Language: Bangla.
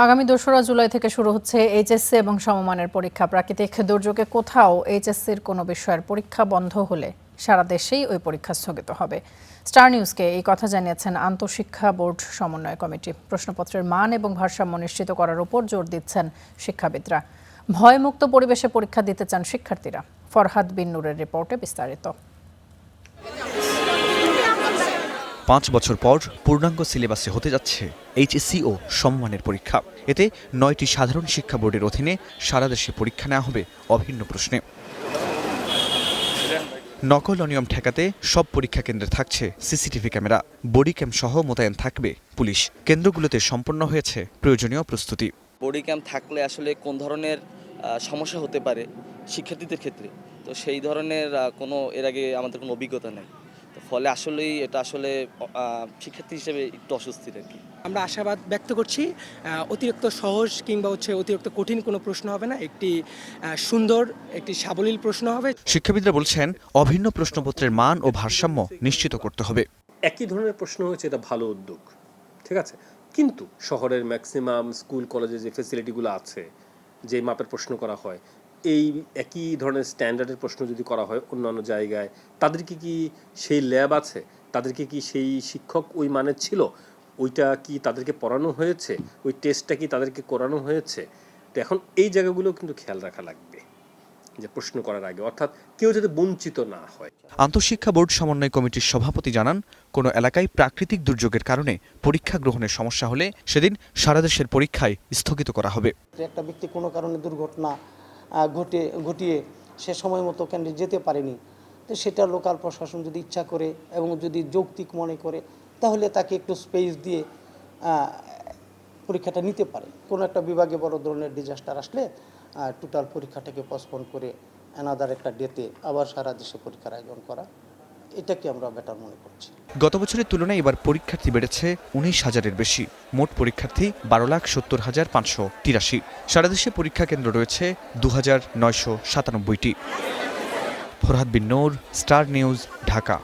আগামী ২রা জুলাই থেকে শুরু হচ্ছে এইচএসসি এবং সমমানের পরীক্ষা। প্রাকৃতিক দুর্যোগে কোথাও এইচএসসির কোনো বিষয়ের পরীক্ষা বন্ধ হলে সারা দেশেই ওই পরীক্ষা স্থগিত হবে। স্টার নিউজকে এই কথা জানিয়েছেন আন্তঃশিক্ষা বোর্ড সমন্বয় কমিটি। প্রশ্নপত্রের মান এবং ভারসাম্য নিশ্চিত করার উপর জোর দিচ্ছেন শিক্ষাবিদরা। ভয়মুক্ত পরিবেশে পরীক্ষা দিতে চান শিক্ষার্থীরা। ফরহাদ বিন নূরের রিপোর্টে বিস্তারিত। 5 বছর পর পূর্ণাঙ্গ সিলেবাসে হতে যাচ্ছে এইচএসসি ও সমমানের পরীক্ষা। এতে 9টি সাধারণ শিক্ষা বোর্ডের অধীনে সারা দেশে পরীক্ষা নেওয়া হবে অভিন্ন প্রশ্নে। নকল অনিয়ম ঠেকাতে সব পরীক্ষা কেন্দ্রে থাকছে সিসিটিভি ক্যামেরা, বডি ক্যাম সহ মোতায়েন থাকবে পুলিশ। কেন্দ্রগুলোতে সম্পন্ন হয়েছে প্রয়োজনীয় প্রস্তুতি। বডি ক্যাম থাকলে আসলে কোন ধরনের সমস্যা হতে পারে শিক্ষার্থীদের ক্ষেত্রে, তো সেই ধরনের এর আগে আমাদের কোনো অভিজ্ঞতা নেই। ফলে আসলেই এটা আসলে শিক্ষার্থী হিসেবে একটু অস্বস্তির আর কি। আমরা আশাবাদ ব্যক্ত করছি অতিরিক্ত সহজ কিংবা অতিরিক্ত কঠিন কোনো প্রশ্ন হবে না, একটি সুন্দর একটি সাবলীল প্রশ্ন হবে। শিক্ষাবিদরা বলছেন অভিন্ন প্রশ্নপত্রের মান ও ভারসাম্য নিশ্চিত করতে হবে। একই ধরনের প্রশ্ন হচ্ছে, এটা ভালো উদ্যোগ, ঠিক আছে, কিন্তু শহরের ম্যাক্সিমাম স্কুল কলেজে যে ফেসিলিটিগুলো আছে, যে মাপের প্রশ্ন করা হয়, এই একই ধরনের স্ট্যান্ডার্ডের প্রশ্ন যদি করা হয় অন্যান্য জায়গায়, তাদেরকে কি সেই ল্যাব আছে, তাদেরকে কি সেই শিক্ষক ওই মানের ছিল, ওইটা কি তাদেরকে পড়ানো হয়েছে, ওই টেস্টটা কি তাদেরকে করানো হয়েছে? তো এখন এই জায়গাগুলো কিন্তু খেয়াল রাখা লাগবে যে প্রশ্ন করার আগে, অর্থাৎ কেউ যাতে বঞ্চিত না হয়। আন্তঃশিক্ষা বোর্ড সমন্বয় কমিটির সভাপতি জানান, কোনো এলাকায় প্রাকৃতিক দুর্যোগের কারণে পরীক্ষা গ্রহণের সমস্যা হলে সেদিন সারা দেশের পরীক্ষায় স্থগিত করা হবে। একটা ব্যক্তি কোনো কারণে দুর্ঘটনা ঘটিয়ে সে সময় মতো ক্যান্ডিডেট যেতে পারেনি, তো সেটা লোকাল প্রশাসন যদি ইচ্ছা করে এবং যদি যৌক্তিক মনে করে, তাহলে তাকে একটু স্পেস দিয়ে পরীক্ষাটা নিতে পারে। কোনো একটা বিভাগে বড় ধরনের ডিজাস্টার আসলে টোটাল পরীক্ষাটাকে পোস্টপোন করে অ্যানাদার একটা ডেতে আবার সারা দেশে পরীক্ষার আয়োজন করা, এটাকে আমরা বেটার মনে করছি। গত বছরের তুলনায় এবার পরীক্ষার্থী বেড়েছে 19,000-এর বেশি। মোট পরীক্ষার্থী 12,70,583। সারা দেশে পরীক্ষা কেন্দ্র রয়েছে 2,997টি। ফরহাদ বিন নূর, স্টার নিউজ, ঢাকা।